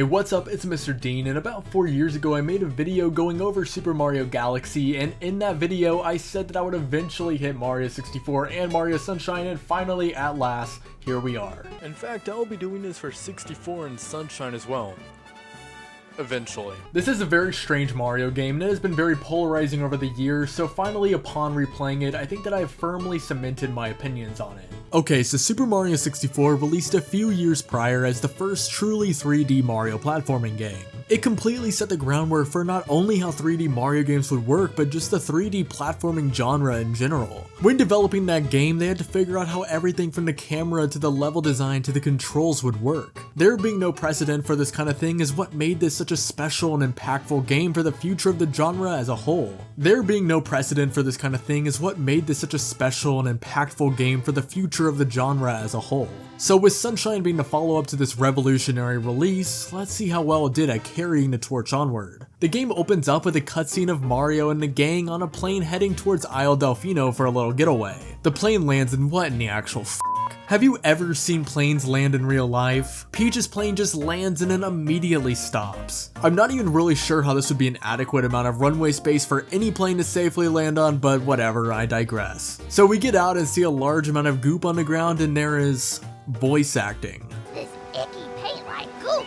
Hey, what's up? It's Mr. Dean, and about 4 years ago I made a video going over Super Mario Galaxy, and in that video I said that I would eventually hit Mario 64 and Mario Sunshine, and finally, at last, here we are. In fact, I'll be doing this for 64 and Sunshine as well. Eventually. This is a very strange Mario game that has been very polarizing over the years, so finally upon replaying it, I think that I have firmly cemented my opinions on it. Okay, so Super Mario 64 released a few years prior as the first truly 3D Mario platforming game. It completely set the groundwork for not only how 3D Mario games would work, but just the 3D platforming genre in general. When developing that game, they had to figure out how everything from the camera to the level design to the controls would work. There being no precedent for this kind of thing is what made this such a special and impactful game for the future of the genre as a whole. There being no precedent for this kind of thing is what made this such a special and impactful game for the future of the genre as a whole. So with Sunshine being the follow-up to this revolutionary release, let's see how well it did at carrying the torch onward. The game opens up with a cutscene of Mario and the gang on a plane heading towards Isle Delfino for a little getaway. The plane lands and what in the actual f***? Have you ever seen planes land in real life? Peach's plane just lands and then immediately stops. I'm not even really sure how this would be an adequate amount of runway space for any plane to safely land on, but whatever, I digress. So we get out and see a large amount of goop on the ground, and there is voice acting. This icky paint-like goop,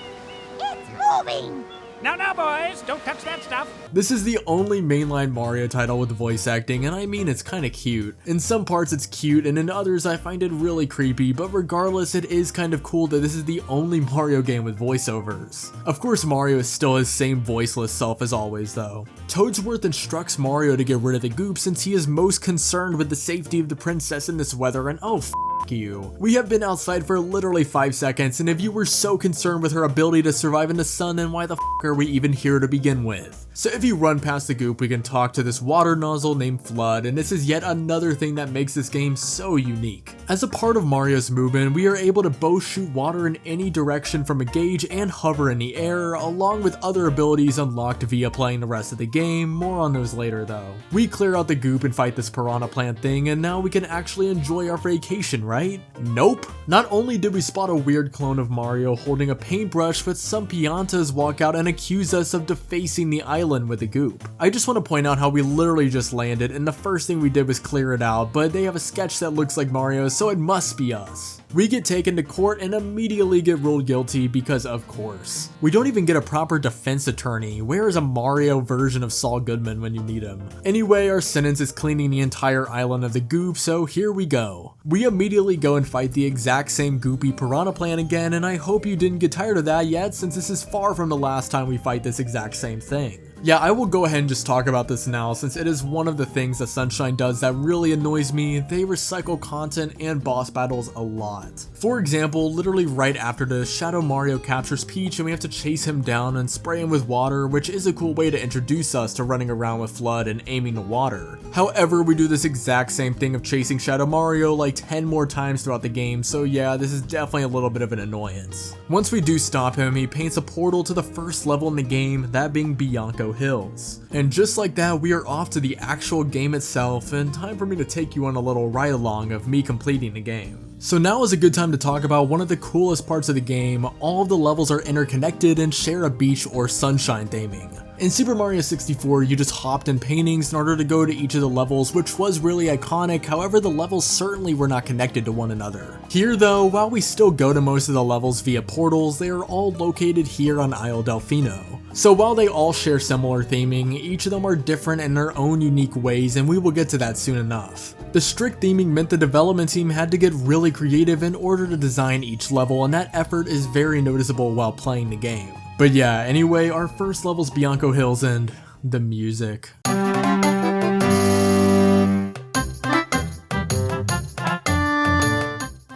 it's moving! Now, boys, don't touch that stuff. This is the only mainline Mario title with voice acting, and I mean it's kinda cute. In some parts it's cute, and in others I find it really creepy, but regardless it is kind of cool that this is the only Mario game with voiceovers. Of course Mario is still his same voiceless self as always though. Toadsworth instructs Mario to get rid of the goop since he is most concerned with the safety of the princess in this weather, and oh you. We have been outside for literally 5 seconds, and if you were so concerned with her ability to survive in the sun, then why the f are we even here to begin with? So if you run past the goop, we can talk to this water nozzle named Flood, and this is yet another thing that makes this game so unique. As a part of Mario's movement, we are able to both shoot water in any direction from a gauge and hover in the air, along with other abilities unlocked via playing the rest of the game. More on those later though. We clear out the goop and fight this piranha plant thing, and now we can actually enjoy our vacation, right? Nope. Not only did we spot a weird clone of Mario holding a paintbrush, but some Piantas walk out and accuse us of defacing the island with the goop. I just want to point out how we literally just landed, and the first thing we did was clear it out, but they have a sketch that looks like Mario, so it must be us. We get taken to court and immediately get ruled guilty because of course. We don't even get a proper defense attorney. Where is a Mario version of Saul Goodman when you need him? Anyway, our sentence is cleaning the entire island of the goop, so here we go. We immediately go and fight the exact same goopy piranha plant again, and I hope you didn't get tired of that yet since this is far from the last time we fight this exact same thing. Yeah, I will go ahead and just talk about this now since it is one of the things that Sunshine does that really annoys me. They recycle content and boss battles a lot. For example, literally right after this, Shadow Mario captures Peach and we have to chase him down and spray him with water, which is a cool way to introduce us to running around with Flood and aiming the water. However, we do this exact same thing of chasing Shadow Mario like 10 more times throughout the game, so yeah, this is definitely a little bit of an annoyance. Once we do stop him, he paints a portal to the first level in the game, that being Bianco Hills. And just like that, we are off to the actual game itself, and time for me to take you on a little ride along of me completing the game. So now is a good time to talk about one of the coolest parts of the game. All of the levels are interconnected and share a beach or sunshine theming. In Super Mario 64, you just hopped in paintings in order to go to each of the levels, which was really iconic. However, the levels certainly were not connected to one another. Here though, while we still go to most of the levels via portals, they are all located here on Isle Delfino. So while they all share similar theming, each of them are different in their own unique ways, and we will get to that soon enough. The strict theming meant the development team had to get really creative in order to design each level, and that effort is very noticeable while playing the game. But yeah, anyway, our first level's Bianco Hills, and the music.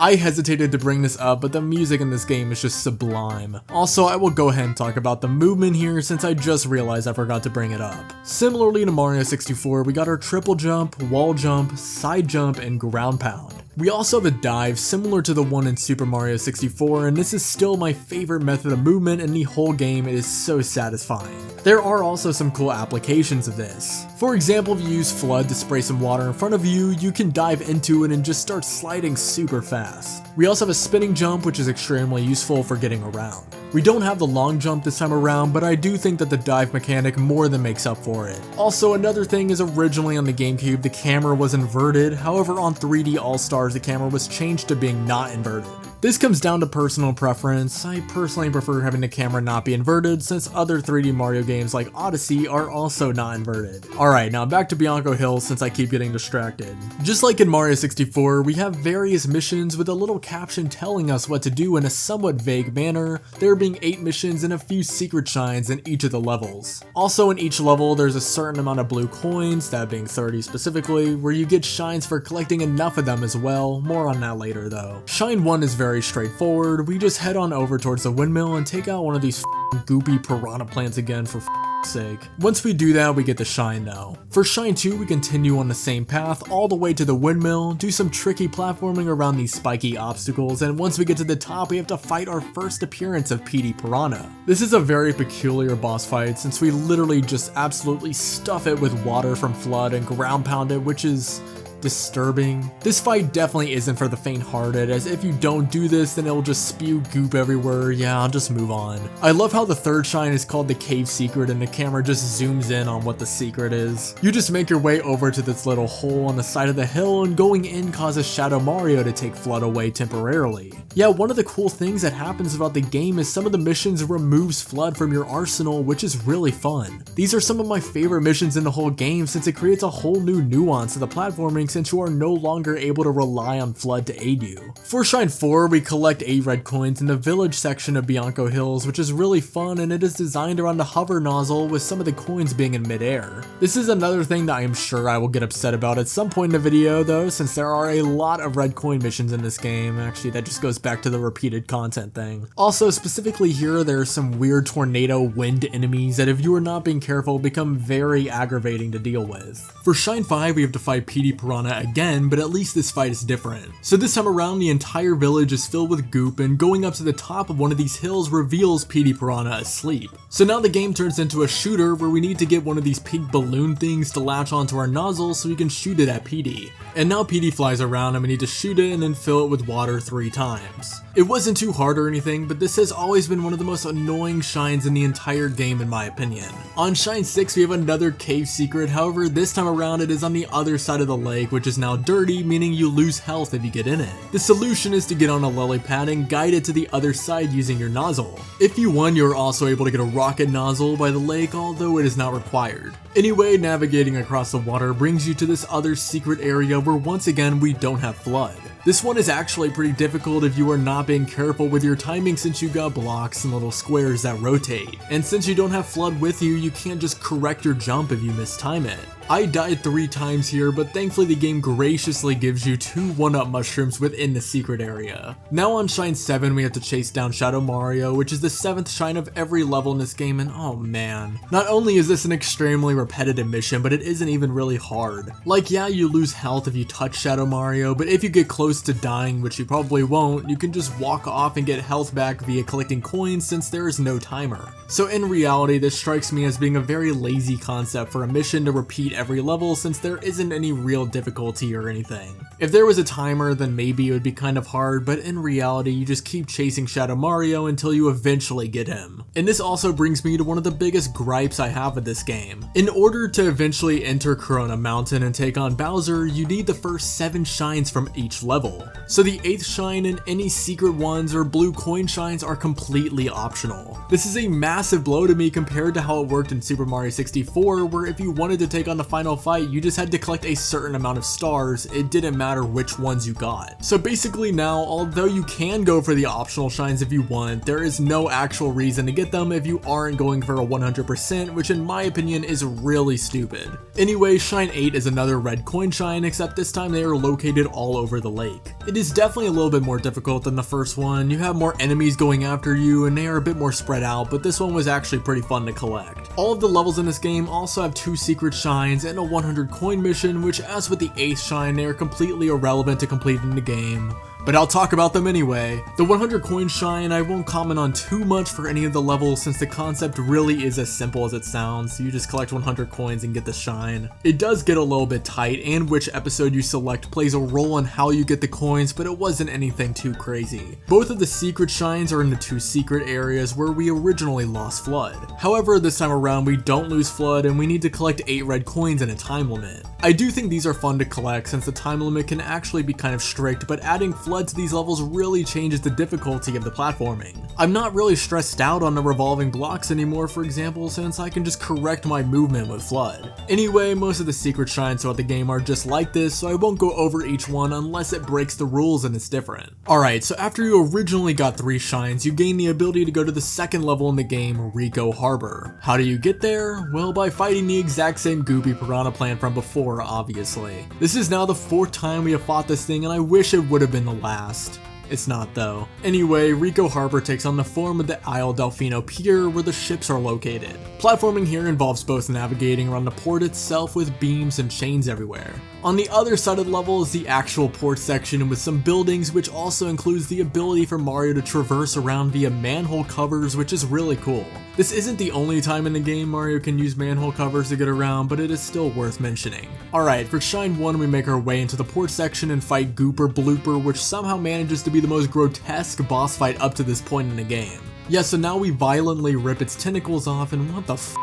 I hesitated to bring this up, but the music in this game is just sublime. Also, I will go ahead and talk about the movement here since I just realized I forgot to bring it up. Similarly to Mario 64, we got our triple jump, wall jump, side jump, and ground pound. We also have a dive similar to the one in Super Mario 64, and this is still my favorite method of movement in the whole game. It is so satisfying. There are also some cool applications of this. For example, if you use Flood to spray some water in front of you, you can dive into it and just start sliding super fast. We also have a spinning jump, which is extremely useful for getting around. We don't have the long jump this time around, but I do think that the dive mechanic more than makes up for it. Also, another thing is originally on the GameCube the camera was inverted, however on 3D All-Stars the camera was changed to being not inverted. This comes down to personal preference. I personally prefer having the camera not be inverted since other 3D Mario games like Odyssey are also not inverted. Alright, now back to Bianco Hills since I keep getting distracted. Just like in Mario 64, we have various missions with a little caption telling us what to do in a somewhat vague manner, there being 8 missions and a few secret shines in each of the levels. Also in each level there's a certain amount of blue coins, that being 30 specifically, where you get shines for collecting enough of them as well, more on that later though. Shine 1 is very straightforward, we just head on over towards the windmill and take out one of these goopy piranha plants again for sake. Once we do that, we get the shine though. For shine 2, we continue on the same path all the way to the windmill, do some tricky platforming around these spiky obstacles, and once we get to the top, we have to fight our first appearance of PD Piranha. This is a very peculiar boss fight since we literally just absolutely stuff it with water from Flood and ground pound it, which is disturbing. This fight definitely isn't for the faint-hearted, as if you don't do this then it'll just spew goop everywhere. Yeah, I'll just move on. I love how the third shine is called the cave secret and the camera just zooms in on what the secret is. You just make your way over to this little hole on the side of the hill and going in causes Shadow Mario to take Flood away temporarily. Yeah, one of the cool things that happens about the game is some of the missions removes Flood from your arsenal, which is really fun. These are some of my favorite missions in the whole game since it creates a whole new nuance to the platforming since you are no longer able to rely on Flood to aid you. For Shine 4, we collect 8 red coins in the village section of Bianco Hills, which is really fun and it is designed around a hover nozzle with some of the coins being in midair. This is another thing that I am sure I will get upset about at some point in the video though, since there are a lot of red coin missions in this game. Actually, that just goes back to the repeated content thing. Also, specifically here, there are some weird tornado wind enemies that if you are not being careful become very aggravating to deal with. For Shine 5, we have to fight PD Piranha again, but at least this fight is different. So this time around, the entire village is filled with goop, and going up to the top of one of these hills reveals PD Piranha asleep. So now the game turns into a shooter where we need to get one of these pink balloon things to latch onto our nozzle so we can shoot it at PD. And now PD flies around and we need to shoot it and then fill it with water 3 times. It wasn't too hard or anything, but this has always been one of the most annoying shines in the entire game in my opinion. On Shine 6 we have another cave secret, however this time around it is on the other side of the lake, which is now dirty, meaning you lose health if you get in it. The solution is to get on a lily pad and guide it to the other side using your nozzle. If you won, you're also able to get a rocket nozzle by the lake, although it is not required. Anyway, navigating across the water brings you to this other secret area where once again we don't have Flood. This one is actually pretty difficult if you are not being careful with your timing since you got blocks and little squares that rotate. And since you don't have Flood with you, you can't just correct your jump if you mistime it. I died 3 times here, but thankfully the game graciously gives you 2 1-up mushrooms within the secret area. Now on Shine 7 we have to chase down Shadow Mario, which is the 7th shine of every level in this game, and oh man. Not only is this an extremely repetitive mission, but it isn't even really hard. Like yeah, you lose health if you touch Shadow Mario, but if you get close to dying, which you probably won't, you can just walk off and get health back via collecting coins since there is no timer. So in reality, this strikes me as being a very lazy concept for a mission to repeat every level since there isn't any real difficulty or anything. If there was a timer, then maybe it would be kind of hard, but in reality, you just keep chasing Shadow Mario until you eventually get him. And this also brings me to one of the biggest gripes I have with this game. In order to eventually enter Corona Mountain and take on Bowser, you need the first 7 shines from each level. So the 8th shine and any secret ones or blue coin shines are completely optional. This is a massive blow to me compared to how it worked in Super Mario 64, where if you wanted to take on the final fight, you just had to collect a certain amount of stars, it didn't matter which ones you got. So basically now, although you can go for the optional shines if you want, there is no actual reason to get them if you aren't going for a 100%, which in my opinion is really stupid. Anyway, Shine 8 is another red coin shine, except this time they are located all over the lake. It is definitely a little bit more difficult than the first one, you have more enemies going after you and they are a bit more spread out, but this one was actually pretty fun to collect. All of the levels in this game also have 2 secret shines and a 100 coin mission, which as with the 8th shine, they are completely irrelevant to complete in the game. but I'll talk about them anyway. The 100 coin shine I won't comment on too much for any of the levels since the concept really is as simple as it sounds. You just collect 100 coins and get the shine. It does get a little bit tight, and which episode you select plays a role in how you get the coins, but it wasn't anything too crazy. Both of the secret shines are in the 2 secret areas where we originally lost Flood. However, this time around we don't lose Flood and we need to collect 8 red coins in a time limit. I do think these are fun to collect since the time limit can actually be kind of strict, but adding Flood to these levels really changes the difficulty of the platforming. I'm not really stressed out on the revolving blocks anymore, for example, since I can just correct my movement with Flood. Anyway, most of the secret shines throughout the game are just like this, so I won't go over each one unless it breaks the rules and it's different. Alright, so after you originally got 3 shines, you gain the ability to go to the second level in the game, Ricco Harbor. How do you get there? Well, by fighting the exact same goopy piranha plant from before, obviously. This is now the 4th time we have fought this thing, and I wish it would have been the last. It's not though. Anyway, Ricco Harbor takes on the form of the Isle Delfino Pier where the ships are located. Platforming here involves both navigating around the port itself with beams and chains everywhere. On the other side of the level is the actual port section with some buildings, which also includes the ability for Mario to traverse around via manhole covers, which is really cool. This isn't the only time in the game Mario can use manhole covers to get around, but it is still worth mentioning. Alright, for Shine 1 we make our way into the port section and fight Gooper Blooper, which somehow manages to be the most grotesque boss fight up to this point in the game. Yeah, so now we violently rip its tentacles off, and what the f***?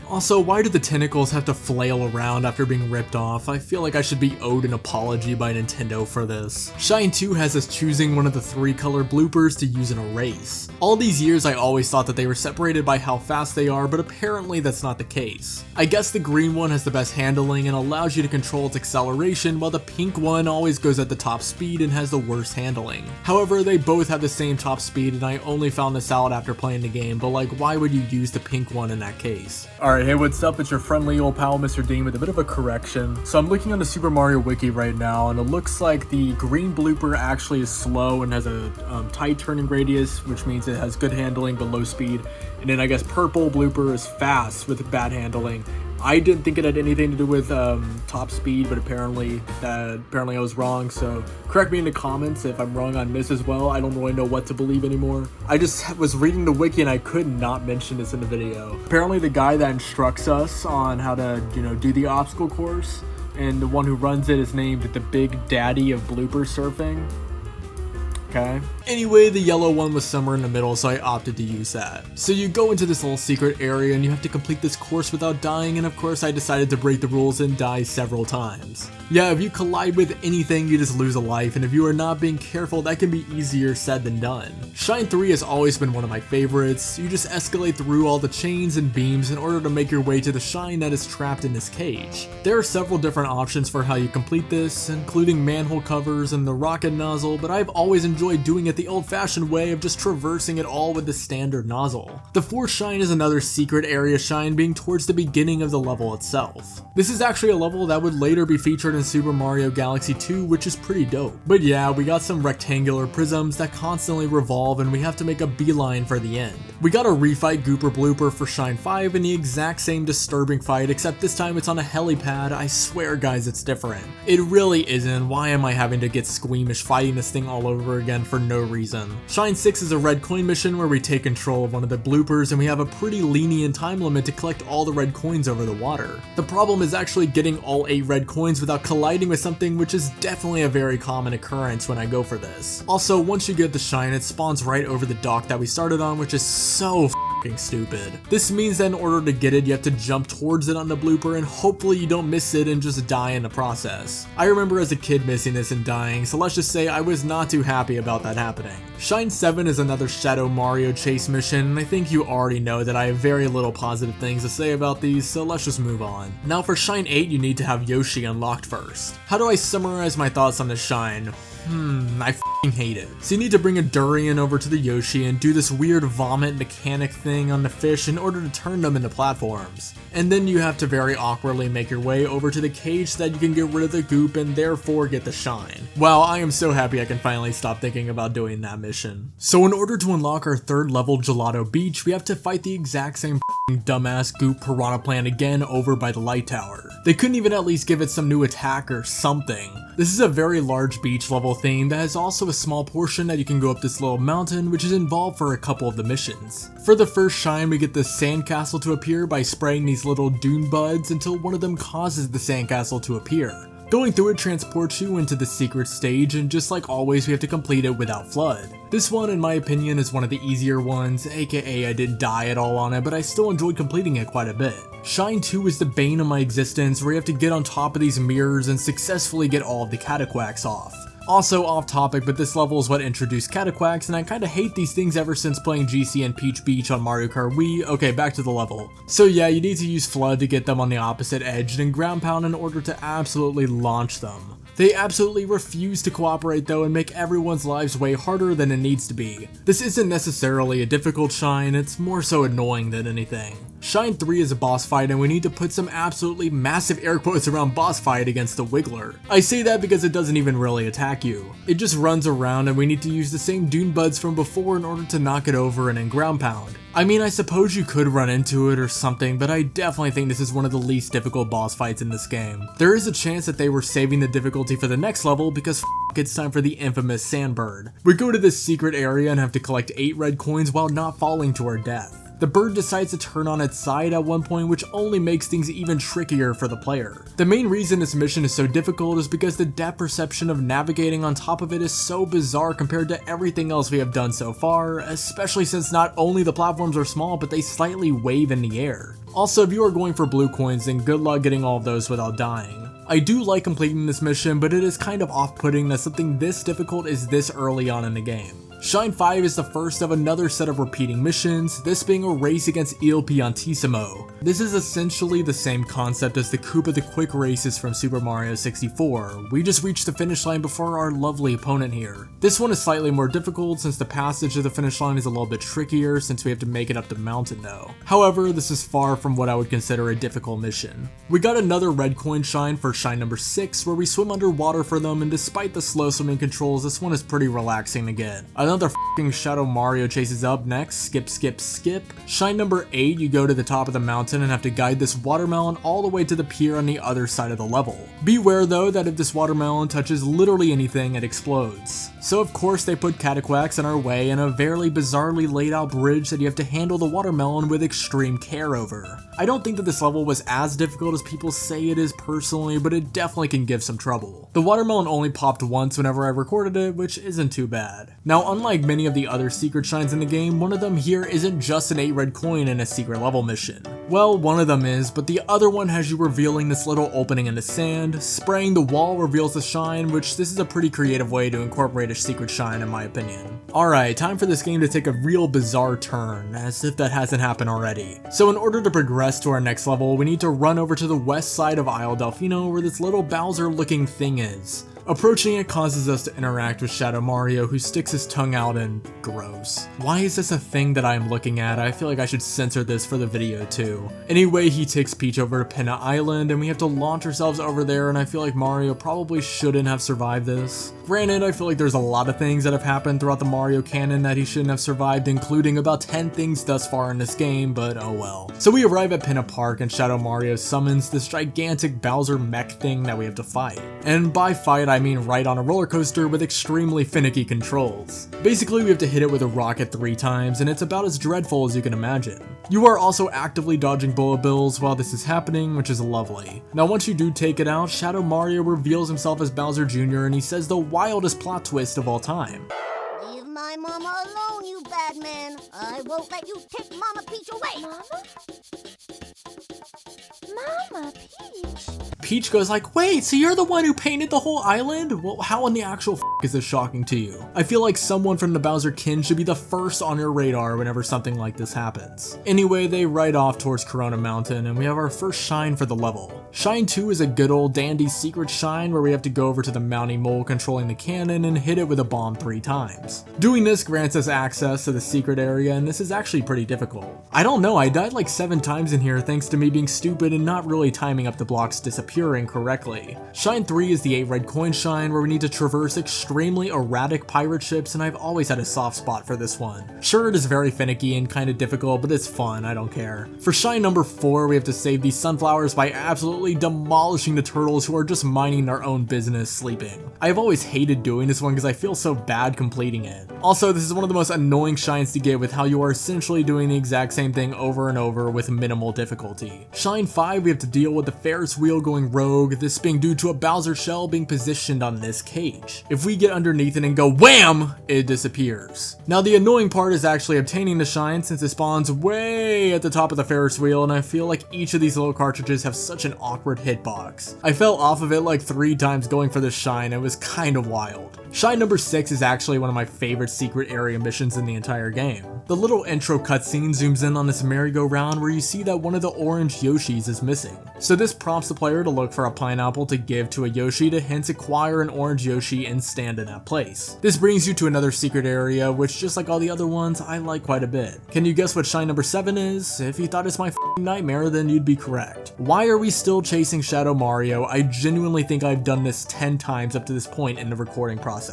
Also, why do the tentacles have to flail around after being ripped off? I feel like I should be owed an apology by Nintendo for this. Shine 2 has us choosing one of the 3 color bloopers to use in a race. All these years I always thought that they were separated by how fast they are, but apparently that's not the case. I guess the green one has the best handling and allows you to control its acceleration, while the pink one always goes at the top speed and has the worst handling. However, they both have the same top speed, and I only found this out after playing the game, but like, why would you use the pink one in that case? Alright, hey, what's up? It's your friendly old pal Mr. Dean with a bit of a correction. So I'm looking on the Super Mario Wiki right now, and it looks like the green blooper actually is slow and has a tight turning radius, which means it has good handling but low speed. And then I guess purple blooper is fast with bad handling. I didn't think it had anything to do with top speed, but apparently I was wrong, so correct me in the comments if I'm wrong on this as well. I don't really know what to believe anymore. I just was reading the wiki and I could not mention this in the video. Apparently the guy that instructs us on how to, do the obstacle course, and the one who runs it is named the Big Daddy of Blooper Surfing. Okay. Anyway, the yellow one was somewhere in the middle, so I opted to use that. So you go into this little secret area and you have to complete this course without dying, and of course I decided to break the rules and die several times. Yeah, if you collide with anything, you just lose a life, and if you are not being careful, that can be easier said than done. Shine 3 has always been one of my favorites. You just escalate through all the chains and beams in order to make your way to the shine that is trapped in this cage. There are several different options for how you complete this, including manhole covers and the rocket nozzle, but I've always enjoyed doing it the old-fashioned way of just traversing it all with the standard nozzle. The 4th shine is another secret area shine, being towards the beginning of the level itself. This is actually a level that would later be featured in Super Mario Galaxy 2, which is pretty dope. But yeah, we got some rectangular prisms that constantly revolve and we have to make a beeline for the end. We got a refight Gooper Blooper for Shine 5 in the exact same disturbing fight, except this time it's on a helipad. I swear guys, it's different. It really isn't. Why am I having to get squeamish fighting this thing all over again for no reason? Shine 6 is a red coin mission where we take control of one of the bloopers and we have a pretty lenient time limit to collect all the red coins over the water. The problem is actually getting all 8 red coins without colliding with something, which is definitely a very common occurrence when I go for this. Also, once you get the shine, it spawns right over the dock that we started on, which is so f***ing stupid. This means that in order to get it, you have to jump towards it on the blooper, and hopefully you don't miss it and just die in the process. I remember as a kid missing this and dying, so let's just say I was not too happy about that happening. Shine 7 is another Shadow Mario chase mission, and I think you already know that I have very little positive things to say about these, so let's just move on. Now for Shine 8, you need to have Yoshi unlocked first. How do I summarize my thoughts on this shine? I f***ing hate it. So you need to bring a durian over to the Yoshi and do this weird vomit mechanic thing on the fish in order to turn them into platforms. And then you have to very awkwardly make your way over to the cage so that you can get rid of the goop and therefore get the shine. Wow, I am so happy I can finally stop thinking about doing that mission. So in order to unlock our 3rd level Gelato Beach, we have to fight the exact same dumbass goop piranha plant again over by the light tower. They couldn't even at least give it some new attack or something. This is a very large beach level, jungle theme that has also a small portion that you can go up this little mountain, which is involved for a couple of the missions. For the first shine, we get the sandcastle to appear by spraying these little dune buds until one of them causes the sandcastle to appear. Going through it transports you into the secret stage, and just like always we have to complete it without flood. This one in my opinion is one of the easier ones, aka I didn't die at all on it, but I still enjoyed completing it quite a bit. Shine 2 is the bane of my existence, where you have to get on top of these mirrors and successfully get all of the cataquacks off. Also off topic, but this level is what introduced cataquacks, and I kinda hate these things ever since playing GC and Peach Beach on Mario Kart Wii. Okay, back to the level. So yeah, you need to use Flood to get them on the opposite edge, and Ground Pound in order to absolutely launch them. They absolutely refuse to cooperate though and make everyone's lives way harder than it needs to be. This isn't necessarily a difficult shine, it's more so annoying than anything. Shine 3 is a boss fight, and we need to put some absolutely massive air quotes around boss fight against the Wiggler. I say that because it doesn't even really attack you. It just runs around, and we need to use the same dune buds from before in order to knock it over and then ground pound. I mean, I suppose you could run into it or something, but I definitely think this is one of the least difficult boss fights in this game. There is a chance that they were saving the difficulty for the next level because it's time for the infamous Sandbird. We go to this secret area and have to collect 8 red coins while not falling to our death. The bird decides to turn on its side at one point, which only makes things even trickier for the player. The main reason this mission is so difficult is because the depth perception of navigating on top of it is so bizarre compared to everything else we have done so far, especially since not only the platforms are small, but they slightly wave in the air. Also, if you are going for blue coins, then good luck getting all of those without dying. I do like completing this mission, but it is kind of off-putting that something this difficult is this early on in the game. Shine 5 is the first of another set of repeating missions, this being a race against Il Piantissimo. This is essentially the same concept as the Koopa the Quick races from Super Mario 64. We just reached the finish line before our lovely opponent here. This one is slightly more difficult since the passage to the finish line is a little bit trickier since we have to make it up the mountain though. However, this is far from what I would consider a difficult mission. We got another red coin shine for shine number 6 where we swim underwater for them, and despite the slow swimming controls, this one is pretty relaxing to get. Another f***ing Shadow Mario chases up next, skip skip skip. Shine number 8, you go to the top of the mountain and have to guide this watermelon all the way to the pier on the other side of the level. Beware though that if this watermelon touches literally anything, it explodes. So of course they put cataquacks in our way and a very bizarrely laid out bridge that you have to handle the watermelon with extreme care over. I don't think that this level was as difficult as people say it is personally, but it definitely can give some trouble. The watermelon only popped once whenever I recorded it, which isn't too bad. Now unlike many of the other secret shines in the game, one of them here isn't just an 8 red coin in a secret level mission. Well, one of them is, but the other one has you revealing this little opening in the sand. Spraying the wall reveals the shine, which this is a pretty creative way to incorporate a secret shine in my opinion. Alright, time for this game to take a real bizarre turn, as if that hasn't happened already. So in order to progress to our next level, we need to run over to the west side of Isle Delfino where this little Bowser looking thing is. Approaching it causes us to interact with Shadow Mario, who sticks his tongue out and gross. Why is this a thing that I am looking at? I feel like I should censor this for the video too. Anyway, he takes Peach over to Pinna Island and we have to launch ourselves over there, and I feel like Mario probably shouldn't have survived this. Granted, I feel like there's a lot of things that have happened throughout the Mario canon that he shouldn't have survived, including about 10 things thus far in this game, but oh well. So we arrive at Pinna Park and Shadow Mario summons this gigantic Bowser mech thing that we have to fight. And by fight, I mean ride on a roller coaster with extremely finicky controls. Basically, we have to hit it with a rocket 3 times, and it's about as dreadful as you can imagine. You are also actively dodging bullet bills while this is happening, which is lovely. Now once you do take it out, Shadow Mario reveals himself as Bowser Jr. and he says the wildest plot twist of all time. Leave my mama alone, you bad man. I won't let you take Mama Peach away. Mama Peach? Peach goes like, wait, so you're the one who painted the whole island? Well, how in the actual is this shocking to you? I feel like someone from the Bowser kin should be the first on your radar whenever something like this happens. Anyway, they ride off towards Corona Mountain and we have our first shine for the level. Shine 2 is a good old dandy secret shine where we have to go over to the Mounty Mole controlling the cannon and hit it with a bomb 3 times. Doing this grants us access to the secret area, and this is actually pretty difficult. I don't know, I died like 7 times in here thanks to me being stupid and not really timing up the blocks disappearing. appearing correctly. Shine 3 is the 8 red coin shine where we need to traverse extremely erratic pirate ships, and I've always had a soft spot for this one. Sure, it is very finicky and kind of difficult, but it's fun, I don't care. For shine number 4, we have to save these sunflowers by absolutely demolishing the turtles who are just minding their own business sleeping. I've always hated doing this one because I feel so bad completing it. Also, this is one of the most annoying shines to get with how you are essentially doing the exact same thing over and over with minimal difficulty. Shine 5, we have to deal with the Ferris wheel going rogue, this being due to a Bowser shell being positioned on this cage. If we get underneath it and go wham, it disappears. Now the annoying part is actually obtaining the shine since it spawns way at the top of the Ferris wheel, and I feel like each of these little cartridges have such an awkward hitbox. I fell off of it like 3 times going for this shine, it was kind of wild. Shine number 6 is actually one of my favorite secret area missions in the entire game. The little intro cutscene zooms in on this merry-go-round where you see that one of the orange Yoshis is missing. So this prompts the player to look for a pineapple to give to a Yoshi to hence acquire an orange Yoshi and stand in that place. This brings you to another secret area, which just like all the other ones, I like quite a bit. Can you guess what shine number 7 is? If you thought it's my f***ing nightmare, then you'd be correct. Why are we still chasing Shadow Mario? I genuinely think I've done this 10 times up to this point in the recording process.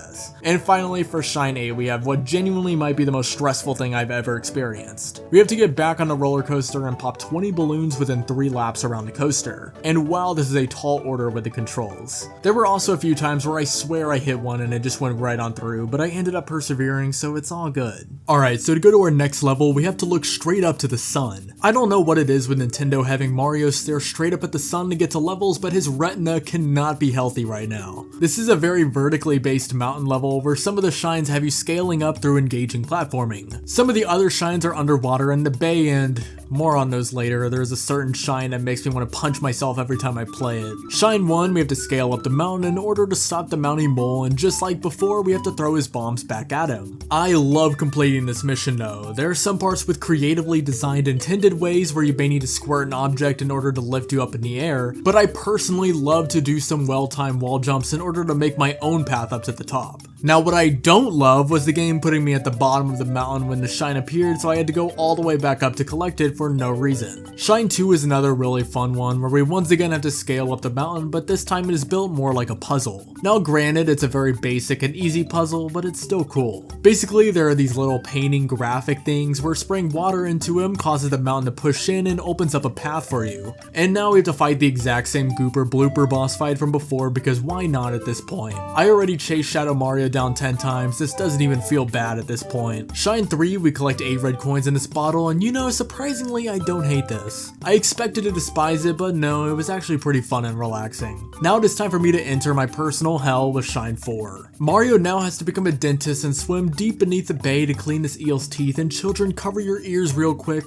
And finally, for shine 8, we have what genuinely might be the most stressful thing I've ever experienced. We have to get back on the roller coaster and pop 20 balloons within 3 laps around the coaster. And wow, this is a tall order with the controls. There were also a few times where I swear I hit one and it just went right on through, but I ended up persevering, so it's all good. Alright, so to go to our next level, we have to look straight up to the sun. I don't know what it is with Nintendo having Mario stare straight up at the sun to get to levels, but his retina cannot be healthy right now. This is a very vertically based mountain level where some of the shines have you scaling up through engaging platforming. Some of the other shines are underwater in the bay, and more on those later. There's a certain shine that makes me want to punch myself every time I play it. Shine 1, we have to scale up the mountain in order to stop the mounting mole, and just like before, we have to throw his bombs back at him. I love completing this mission though. There are some parts with creatively designed intended ways where you may need to squirt an object in order to lift you up in the air, but I personally love to do some well-timed wall jumps in order to make my own path up to the top. Now what I don't love was the game putting me at the bottom of the mountain when the shine appeared, so I had to go all the way back up to collect it for no reason. Shine 2 is another really fun one where we once again have to scale up the mountain, but this time it is built more like a puzzle. Now granted, it's a very basic and easy puzzle, but it's still cool. Basically, there are these little painting graphic things where spraying water into them causes the mountain to push in and opens up a path for you. And now we have to fight the exact same Gooper Blooper boss fight from before because why not at this point? I already chased Shadow Mario down 10 times, this doesn't even feel bad at this point. Shine 3, we collect 8 red coins in this bottle, and you know, surprisingly, I don't hate this. I expected to despise it, but no, it was actually pretty fun and relaxing. Now it is time for me to enter my personal hell with Shine 4. Mario now has to become a dentist and swim deep beneath the bay to clean this eel's teeth, and children, cover your ears real quick.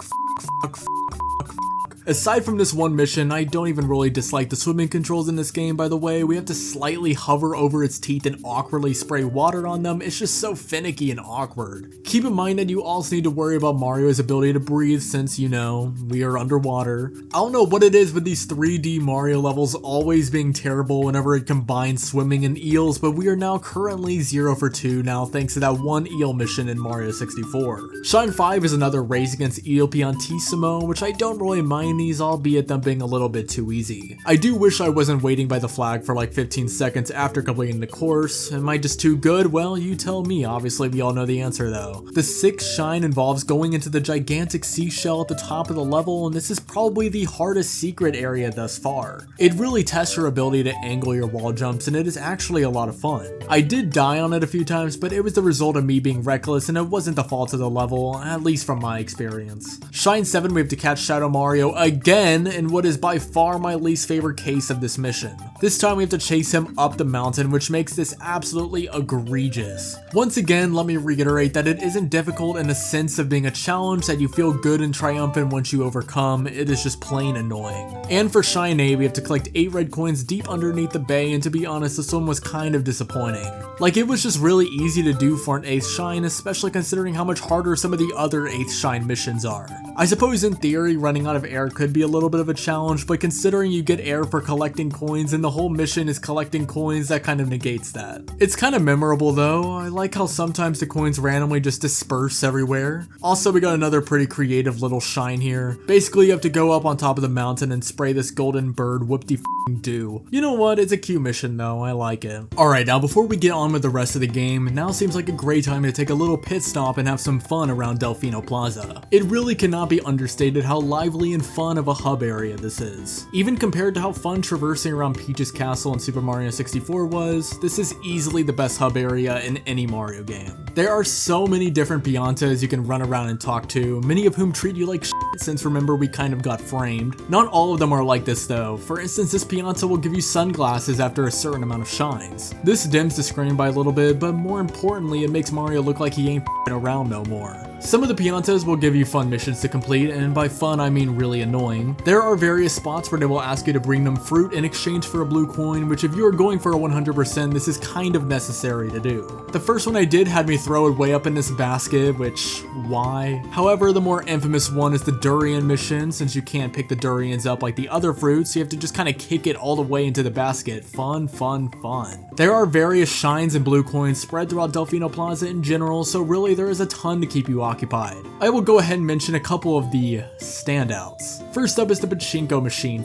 Aside from this one mission, I don't even really dislike the swimming controls in this game, by the way. We have to slightly hover over its teeth and awkwardly spray water on them. It's just so finicky and awkward. Keep in mind that you also need to worry about Mario's ability to breathe since, you know, we are underwater. I don't know what it is with these 3D Mario levels always being terrible whenever it combines swimming and eels, but we are now currently 0 for 2 now thanks to that one eel mission in Mario 64. Shine 5 is another race against Eel Piantissimo, which I don't really mind these, albeit them being a little bit too easy. I do wish I wasn't waiting by the flag for like 15 seconds after completing the course. Am I just too good? Well, you tell me. Obviously, we all know the answer though. The 6th shine involves going into the gigantic seashell at the top of the level, and this is probably the hardest secret area thus far. It really tests your ability to angle your wall jumps, and it is actually a lot of fun. I did die on it a few times, but it was the result of me being reckless, and it wasn't the fault of the level, at least from my experience. Shine 7, we have to catch Shadow Mario again in what is by far my least favorite case of this mission. This time we have to chase him up the mountain, which makes this absolutely egregious. Once again, let me reiterate that it isn't difficult in the sense of being a challenge that you feel good and triumphant once you overcome. It is just plain annoying. And for Shine 8, we have to collect 8 red coins deep underneath the bay, and to be honest, this one was kind of disappointing. Like, it was just really easy to do for an 8th shine, especially considering how much harder some of the other 8th shine missions are. I suppose in theory, running out of air could be a little bit of a challenge, but considering you get air for collecting coins and the whole mission is collecting coins, that kind of negates that. It's kind of memorable though. I like how sometimes the coins randomly just disperse everywhere. Also, we got another pretty creative little shine here. Basically, you have to go up on top of the mountain and spray this golden bird whoop-de do. You know what, it's a cute mission though, I like it. Alright, now before we get on with the rest of the game, now seems like a great time to take a little pit stop and have some fun around Delfino Plaza. It really cannot be understated how lively and fun of a hub area this is. Even compared to how fun traversing around Peach's castle in Super Mario 64 was, this is easily the best hub area in any Mario game. There are so many different Piantas you can run around and talk to, many of whom treat you like shit since remember we kind of got framed. Not all of them are like this though. For instance, this Pianta will give you sunglasses after a certain amount of shines. This dims the screen by a little bit, but more importantly, it makes Mario look like he ain't around no more. Some of the Piantas will give you fun missions to complete, and by fun I mean really annoying. There are various spots where they will ask you to bring them fruit in exchange for a blue coin, which if you are going for a 100%, this is kind of necessary to do. The first one I did had me throw it way up in this basket, which, why? However, the more infamous one is the durian mission. Since you can't pick the durians up like the other fruits, you have to just kind of kick it all the way into the basket. Fun, fun, fun. There are various shines and blue coins spread throughout Delfino Plaza in general, so really there is a ton to keep you occupied. I will go ahead and mention a couple of the standouts. First up is the pachinko machine.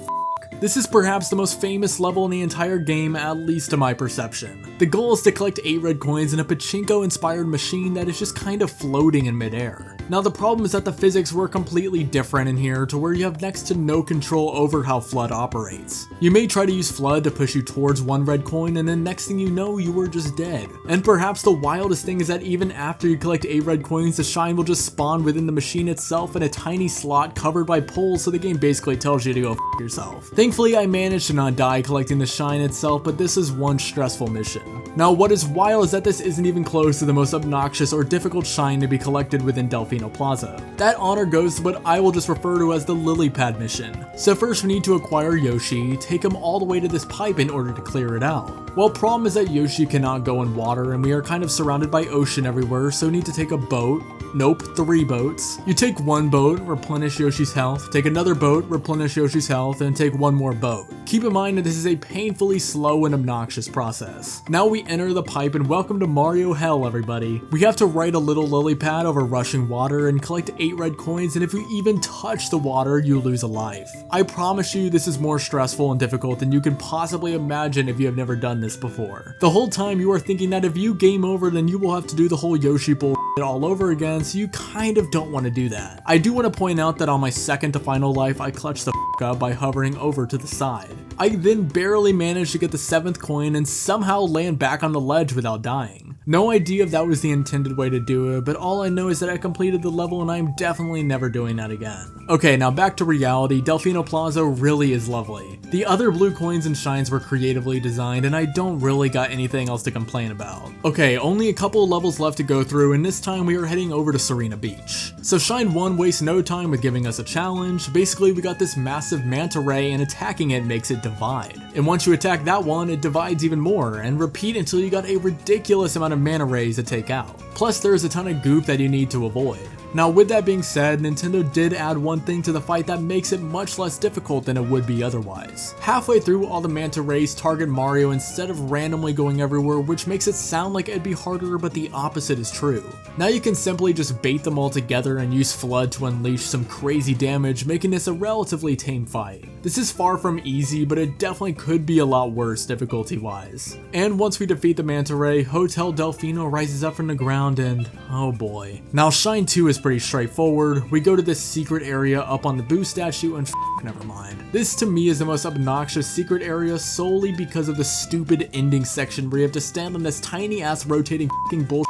This is perhaps the most famous level in the entire game, at least to my perception. The goal is to collect 8 red coins in a pachinko-inspired machine that is just kind of floating in midair. Now the problem is that the physics were completely different in here to where you have next to no control over how FLUDD operates. You may try to use FLUDD to push you towards 1 red coin and then next thing you know, you were just dead. And perhaps the wildest thing is that even after you collect 8 red coins, the shine will just spawn within the machine itself in a tiny slot covered by poles, so the game basically tells you to go f yourself. Thankfully, I managed to not die collecting the shine itself, but this is one stressful mission. Now what is wild is that this isn't even close to the most obnoxious or difficult shine to be collected within Delfino Plaza. That honor goes to what I will just refer to as the lily pad mission. So first we need to acquire Yoshi, take him all the way to this pipe in order to clear it out. Well, problem is that Yoshi cannot go in water and we are kind of surrounded by ocean everywhere, so we need to take a boat. Nope, 3 boats. You take 1 boat, replenish Yoshi's health, take another boat, replenish Yoshi's health, and take 1 more boat. Keep in mind that this is a painfully slow and obnoxious process. Now we enter the pipe and welcome to Mario Hell, everybody. We have to ride a little lily pad over rushing water and collect 8 red coins, and if you even touch the water, you lose a life. I promise you this is more stressful and difficult than you can possibly imagine if you have never done this before. The whole time you are thinking that if you game over, then you will have to do the whole Yoshi bull all over again, so you kind of don't want to do that. I do want to point out that on my second to final life, I clutched the up by hovering over to the side. I then barely managed to get the 7th coin and somehow land back on the ledge without dying. No idea if that was the intended way to do it, but all I know is that I completed the level and I'm definitely never doing that again. Okay, now back to reality. Delfino Plaza really is lovely. The other blue coins and shines were creatively designed and I don't really got anything else to complain about. Okay, only a couple of levels left to go through and this time we are heading over to Sirena Beach. So Shine 1 wastes no time with giving us a challenge. Basically we got this massive manta ray and attacking it makes it divide. And once you attack that one, it divides even more and repeat until you got a ridiculous amount of mana rays to take out. Plus there's a ton of goop that you need to avoid. Now with that being said, Nintendo did add one thing to the fight that makes it much less difficult than it would be otherwise. Halfway through, all the manta rays target Mario instead of randomly going everywhere, which makes it sound like it'd be harder, but the opposite is true. Now you can simply just bait them all together and use FLUDD to unleash some crazy damage, making this a relatively tame fight. This is far from easy, but it definitely could be a lot worse difficulty wise. And once we defeat the manta ray, Hotel Delfino rises up from the ground and oh boy. Now Shine 2 is pretty straightforward. We go to this secret area up on the Boo statue and never mind. This to me is the most obnoxious secret area solely because of the stupid ending section where you have to stand on this tiny ass rotating bullshit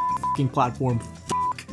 platform.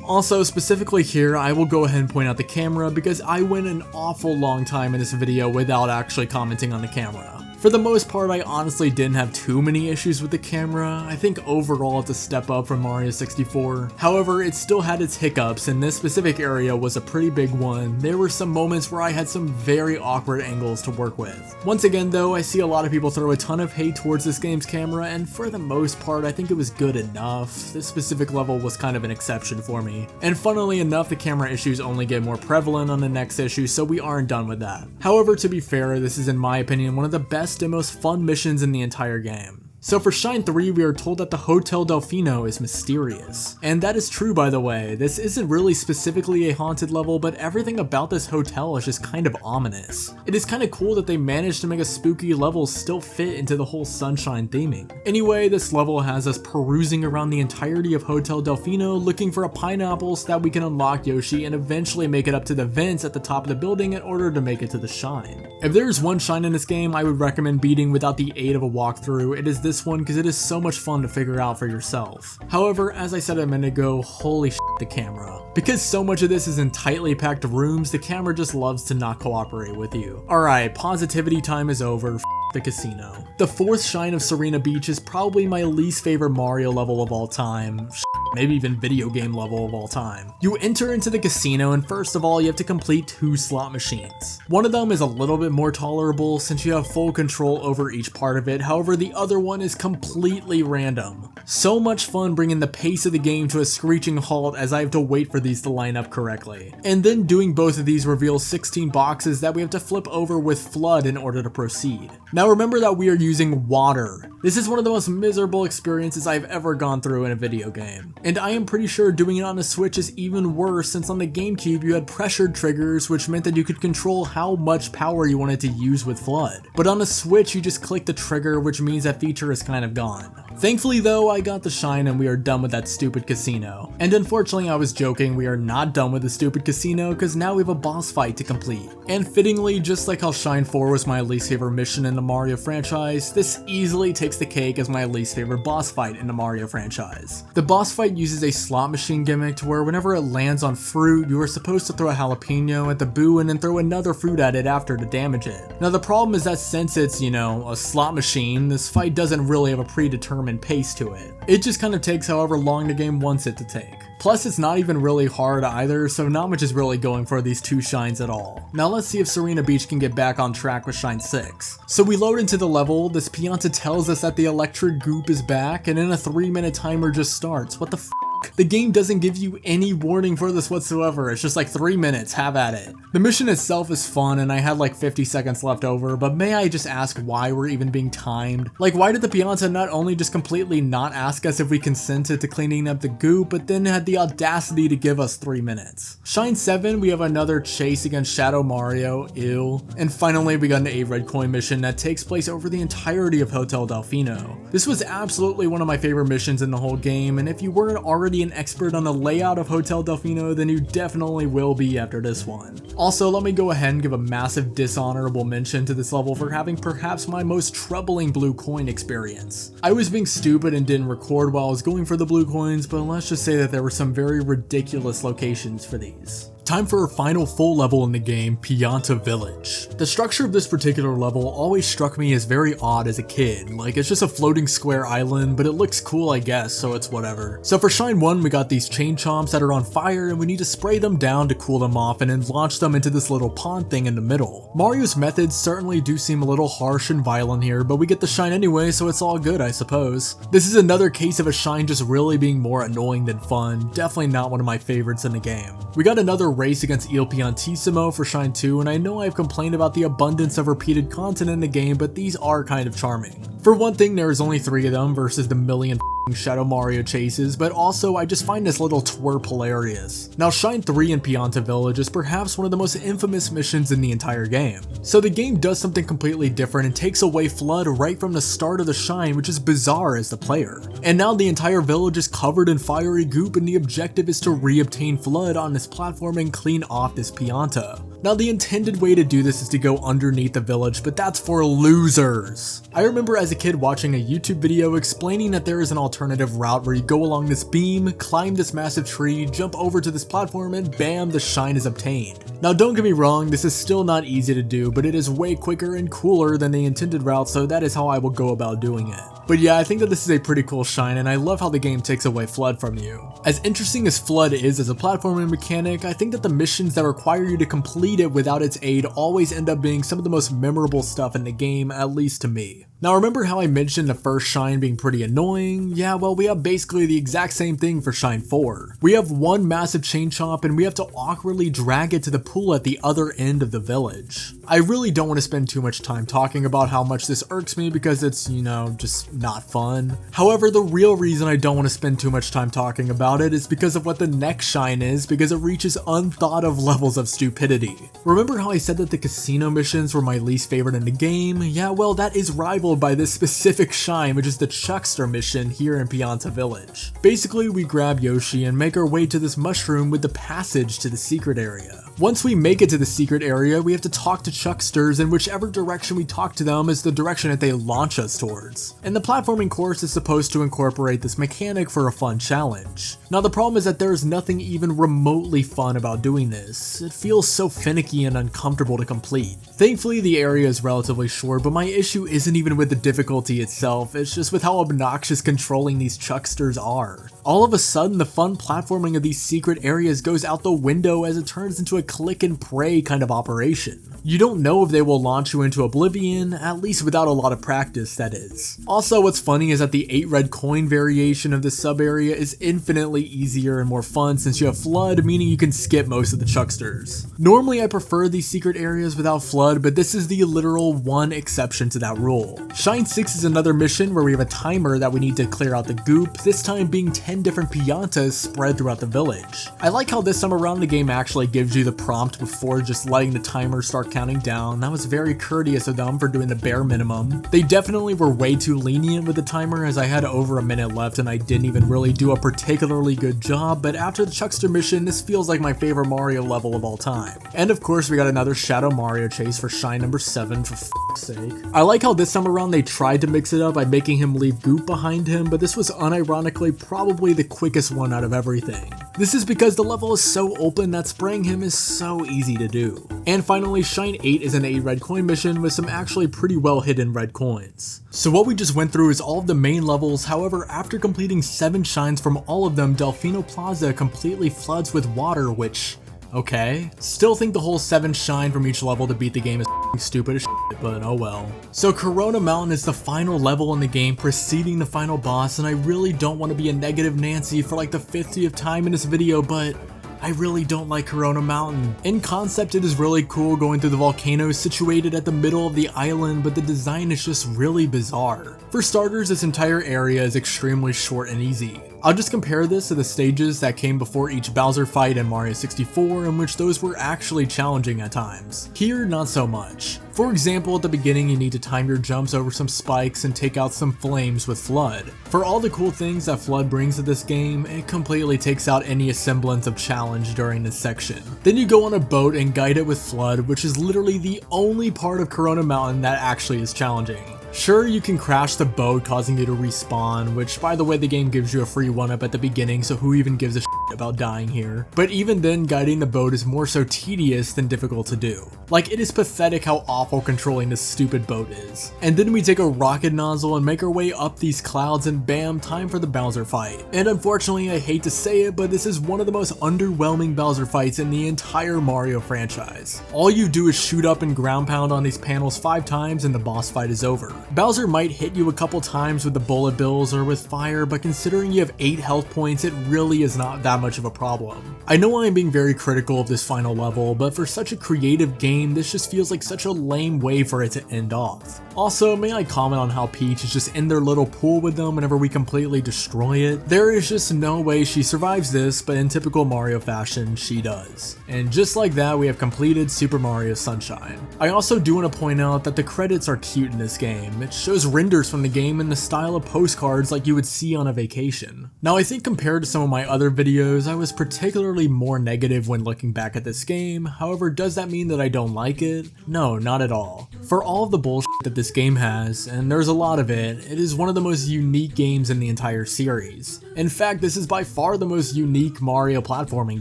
Also, specifically here, I will go ahead and point out the camera because I went an awful long time in this video without actually commenting on the camera. For the most part, I honestly didn't have too many issues with the camera. I think overall it's a step up from Mario 64. However, it still had its hiccups, and this specific area was a pretty big one. There were some moments where I had some very awkward angles to work with. Once again though, I see a lot of people throw a ton of hate towards this game's camera, and for the most part, I think it was good enough. This specific level was kind of an exception for me. And funnily enough, the camera issues only get more prevalent on the next issue, so we aren't done with that. However, to be fair, this is in my opinion one of the best and most fun missions in the entire game. So for Shine 3, we are told that the Hotel Delfino is mysterious. And that is true, by the way. This isn't really specifically a haunted level, but everything about this hotel is just kind of ominous. It is kind of cool that they managed to make a spooky level still fit into the whole sunshine theming. Anyway, this level has us perusing around the entirety of Hotel Delfino looking for a pineapple so that we can unlock Yoshi and eventually make it up to the vents at the top of the building in order to make it to the Shine. If there's one Shine in this game I would recommend beating without the aid of a walkthrough, it is this one because it is so much fun to figure out for yourself. However, as I said a minute ago, holy shit, the camera. Because so much of this is in tightly packed rooms, the camera just loves to not cooperate with you. Alright, positivity time is over. The casino. The fourth Shine of Sirena Beach is probably my least favorite Mario level of all time. Maybe even video game level of all time. You enter into the casino and first of all you have to complete 2 slot machines. One of them is a little bit more tolerable since you have full control over each part of it, however the other one is completely random. So much fun bringing the pace of the game to a screeching halt as I have to wait for these to line up correctly. And then doing both of these reveals 16 boxes that we have to flip over with FLUDD in order to proceed. Now remember that we are using water. This is one of the most miserable experiences I've ever gone through in a video game. And I am pretty sure doing it on a Switch is even worse since on the GameCube you had pressured triggers which meant that you could control how much power you wanted to use with FLUDD. But on a Switch you just click the trigger, which means that feature is kind of gone. Thankfully though, I got the Shine and we are done with that stupid casino. And unfortunately I was joking, we are not done with the stupid casino because now we have a boss fight to complete. And fittingly, just like how Shine 4 was my least favorite mission in the Mario franchise, this easily takes the cake as my least favorite boss fight in the Mario franchise. The boss fight uses a slot machine gimmick to where whenever it lands on fruit, you are supposed to throw a jalapeno at the boo and then throw another fruit at it after to damage it. Now the problem is that since it's, you know, a slot machine, this fight doesn't really have a predetermined pace to it. It just kind of takes however long the game wants it to take. Plus it's not even really hard either, so not much is really going for these 2 Shines at all. Now let's see if Sirena Beach can get back on track with Shine 6. So we load into the level, this Pianta tells us that the electric goop is back, and then a 3-minute timer just starts. What the f***? The game doesn't give you any warning for this whatsoever, it's just like 3 minutes, have at it. The mission itself is fun and I had like 50 seconds left over, but may I just ask why we're even being timed? Like why did the Pianta not only just completely not ask us if we consented to cleaning up the goop, but then had the audacity to give us 3 minutes? Shine 7, we have another chase against Shadow Mario, ew. And finally we got an 8 red coin mission that takes place over the entirety of Hotel Delfino. This was absolutely one of my favorite missions in the whole game, and if you weren't already an expert on the layout of Hotel Delfino, then you definitely will be after this one. Also, let me go ahead and give a massive dishonorable mention to this level for having perhaps my most troubling blue coin experience. I was being stupid and didn't record while I was going for the blue coins, but let's just say that there were some very ridiculous locations for these. Time for our final full level in the game, Pianta Village. The structure of this particular level always struck me as very odd as a kid. Like, it's just a floating square island, but it looks cool I guess, so it's whatever. So for Shine 1, we got these chain chomps that are on fire and we need to spray them down to cool them off and then launch them into this little pond thing in the middle. Mario's methods certainly do seem a little harsh and violent here, but we get the Shine anyway, so it's all good I suppose. This is another case of a Shine just really being more annoying than fun, definitely not one of my favorites in the game. We got another race against Il Piantissimo for Shine 2, and I know I've complained about the abundance of repeated content in the game, but these are kind of charming. For one thing, there is only 3 of them versus the million Shadow Mario chases, but also I just find this little twerp hilarious. Now Shine 3 in Pianta Village is perhaps one of the most infamous missions in the entire game. So the game does something completely different and takes away FLUDD right from the start of the Shine, which is bizarre as the player. And now the entire village is covered in fiery goop and the objective is to re-obtain FLUDD on this platform and clean off this Pianta. Now the intended way to do this is to go underneath the village, but that's for losers. I remember as a kid watching a YouTube video explaining that there is an alternative route where you go along this beam, climb this massive tree, jump over to this platform, and bam, the Shine is obtained. Now don't get me wrong, this is still not easy to do, but it is way quicker and cooler than the intended route, so that is how I will go about doing it. But yeah, I think that this is a pretty cool Shine, and I love how the game takes away FLUDD from you. As interesting as FLUDD is as a platforming mechanic, I think that the missions that require you to complete it without its aid always end up being some of the most memorable stuff in the game, at least to me. Now remember how I mentioned the first shine being pretty annoying? Yeah, well we have basically the exact same thing for shine 4. We have one massive chain chomp and we have to awkwardly drag it to the pool at the other end of the village. I really don't want to spend too much time talking about how much this irks me because it's, you know, just not fun. However, the real reason I don't want to spend too much time talking about it is because of what the next shine is, because it reaches unthought of levels of stupidity. Remember how I said that the casino missions were my least favorite in the game? Yeah, well that is rivaled by this specific shine, which is the Chuckster mission here in Pianta Village. Basically, we grab Yoshi and make our way to this mushroom with the passage to the secret area. Once we make it to the secret area, we have to talk to Chucksters, and whichever direction we talk to them is the direction that they launch us towards. And the platforming course is supposed to incorporate this mechanic for a fun challenge. Now the problem is that there is nothing even remotely fun about doing this. It feels so finicky and uncomfortable to complete. Thankfully the area is relatively short, but my issue isn't even with the difficulty itself, it's just with how obnoxious controlling these Chucksters are. All of a sudden the fun platforming of these secret areas goes out the window as it turns into a click and pray kind of operation. You don't know if they will launch you into oblivion, at least without a lot of practice, that is. Also, what's funny is that the 8 red coin variation of this sub area is infinitely easier and more fun since you have flood, meaning you can skip most of the Chucksters. Normally I prefer these secret areas without flood, but this is the literal one exception to that rule. Shine 6 is another mission where we have a timer that we need to clear out the goop, this time being 10 different piantas spread throughout the village. I like how this time around the game actually gives you the prompt before just letting the timer start counting down. That was very courteous of them for doing the bare minimum. They definitely were way too lenient with the timer as I had over a minute left and I didn't even really do a particularly good job, but after the Chuckster mission, this feels like my favorite Mario level of all time. And of course we got another Shadow Mario chase for shine number 7 for f***'s sake. I like how this time around they tried to mix it up by making him leave goop behind him, but this was unironically probably the quickest one out of everything. This is because the level is so open that spraying him is so easy to do. And finally, Shine 8 is an 8 red coin mission with some actually pretty well hidden red coins. So what we just went through is all of the main levels, however after completing 7 shines from all of them, Delfino Plaza completely floods with water, which, okay. Still think the whole 7 shine from each level to beat the game is stupid as shit, but oh well. So Corona Mountain is the final level in the game preceding the final boss, and I really don't want to be a negative Nancy for like the 50th time in this video, but I really don't like Corona Mountain. In concept it is really cool going through the volcano situated at the middle of the island, but the design is just really bizarre. For starters, this entire area is extremely short and easy. I'll just compare this to the stages that came before each Bowser fight in Mario 64, in which those were actually challenging at times. Here, not so much. For example, at the beginning you need to time your jumps over some spikes and take out some flames with Flood. For all the cool things that Flood brings to this game, it completely takes out any semblance of challenge during this section. Then you go on a boat and guide it with Flood, which is literally the only part of Corona Mountain that actually is challenging. Sure, you can crash the boat causing you to respawn, which by the way the game gives you a free 1-up at the beginning, so who even gives a shit about dying here. But even then, guiding the boat is more so tedious than difficult to do. Like, it is pathetic how awful controlling this stupid boat is. And then we take a rocket nozzle and make our way up these clouds and bam, time for the Bowser fight. And unfortunately, I hate to say it, but this is one of the most underwhelming Bowser fights in the entire Mario franchise. All you do is shoot up and ground pound on these panels 5 times and the boss fight is over. Bowser might hit you a couple times with the bullet bills or with fire, but considering you have 8 health points, it really is not that much of a problem. I know I am being very critical of this final level, but for such a creative game, this just feels like such a lame way for it to end off. Also, may I comment on how Peach is just in their little pool with them whenever we completely destroy it? There is just no way she survives this, but in typical Mario fashion, she does. And just like that, we have completed Super Mario Sunshine. I also do want to point out that the credits are cute in this game. It shows renders from the game in the style of postcards like you would see on a vacation. Now I think compared to some of my other videos, I was particularly more negative when looking back at this game. However, does that mean that I don't like it? No, not at all. For all of the bullshit that this game has, and there's a lot of it, it is one of the most unique games in the entire series. In fact, this is by far the most unique Mario platforming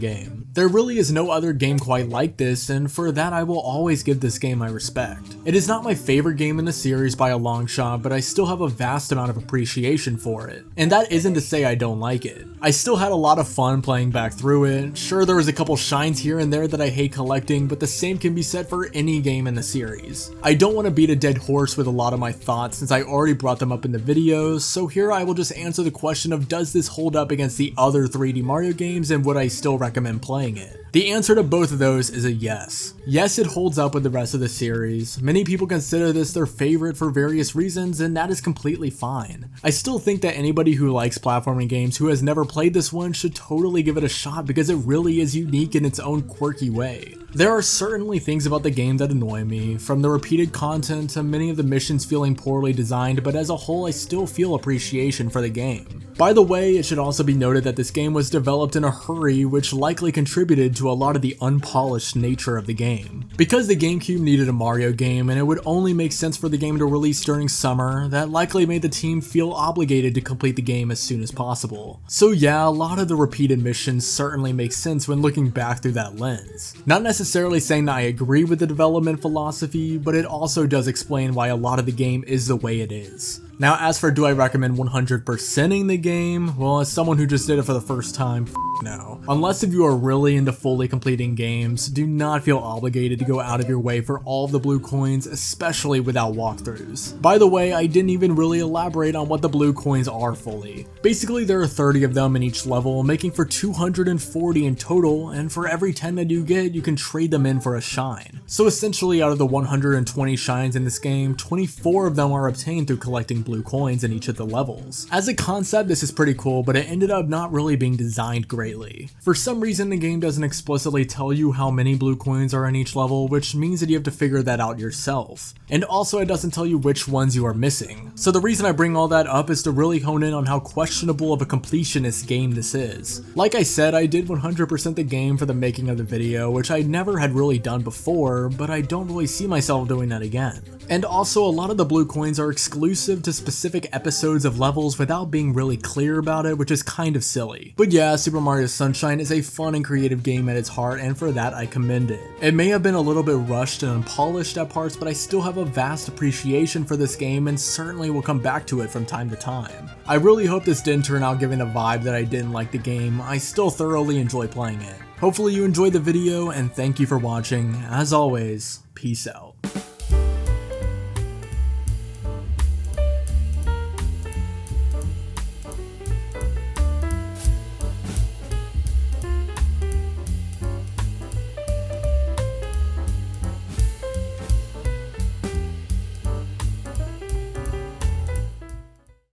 game. There really is no other game quite like this, and for that I will always give this game my respect. It is not my favorite game in the series by a long shot, but I still have a vast amount of appreciation for it. And that isn't to say I don't like it. I still had a lot of fun playing back through it. Sure, there was a couple shines here and there that I hate collecting, but the same can be said for any game in the series. I don't want to beat a dead horse with a lot of my thoughts since I already brought them up in the videos, so here I will just answer the question of does this hold up against the other 3D Mario games and would I still recommend playing it? The answer to both of those is a yes. Yes, it holds up with the rest of the series. Many people consider this their favorite for various reasons, and that is completely fine. I still think that anybody who likes platforming games who has never played this one should totally give it a shot because it really is unique in its own quirky way. There are certainly things about the game that annoy me, from the repeated content to many of the missions feeling poorly designed, but as a whole I still feel appreciation for the game. By the way, it should also be noted that this game was developed in a hurry, which likely contributed to a lot of the unpolished nature of the game. Because the GameCube needed a Mario game and it would only make sense for the game to release during summer, that likely made the team feel obligated to complete the game as soon as possible. So yeah, a lot of the repeated missions certainly make sense when looking back through that lens. Not necessarily saying that I agree with the development philosophy, but it also does explain why a lot of the game is the way it is. Now, as for do I recommend 100%ing the game? Well, as someone who just did it for the first time, no. Unless if you are really into fully completing games, do not feel obligated to go out of your way for all of the blue coins, especially without walkthroughs. By the way, I didn't even really elaborate on what the blue coins are fully. Basically, there are 30 of them in each level, making for 240 in total, and for every 10 that you get, you can trade them in for a shine. So essentially, out of the 120 shines in this game, 24 of them are obtained through collecting blue coins in each of the levels. As a concept, this is pretty cool, but it ended up not really being designed greatly. For some reason, the game doesn't explicitly tell you how many blue coins are in each level, which means that you have to figure that out yourself. And also, it doesn't tell you which ones you are missing. So the reason I bring all that up is to really hone in on how questionable of a completionist game this is. Like I said, I did 100% the game for the making of the video, which I never had really done before, but I don't really see myself doing that again. And also, a lot of the blue coins are exclusive to specific episodes of levels without being really clear about it, which is kind of silly. But yeah, Super Mario Sunshine is a fun and creative game at its heart, and for that I commend it. It may have been a little bit rushed and unpolished at parts, but I still have a vast appreciation for this game and certainly will come back to it from time to time. I really hope this didn't turn out giving a vibe that I didn't like the game. I still thoroughly enjoy playing it. Hopefully you enjoyed the video, and thank you for watching. As always, peace out.